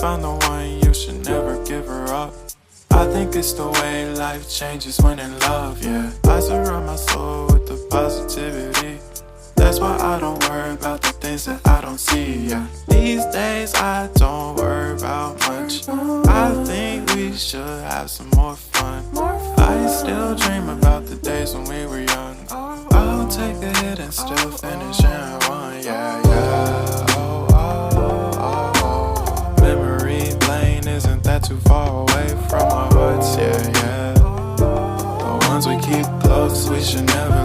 found the one, you should never give her up. I think it's the way life changes when in love, yeah. I surround my soul with the positivity. That's why I don't worry about the things that I don't see, yeah. These days I don't worry about much. I think we should have some more fun. I still dream about the days when we were young. I'll take a hit and still finish in one, yeah, yeah. Oh, oh, oh, oh. Memory lane isn't that too far away from our hearts, yeah, yeah. The ones we keep close, we should never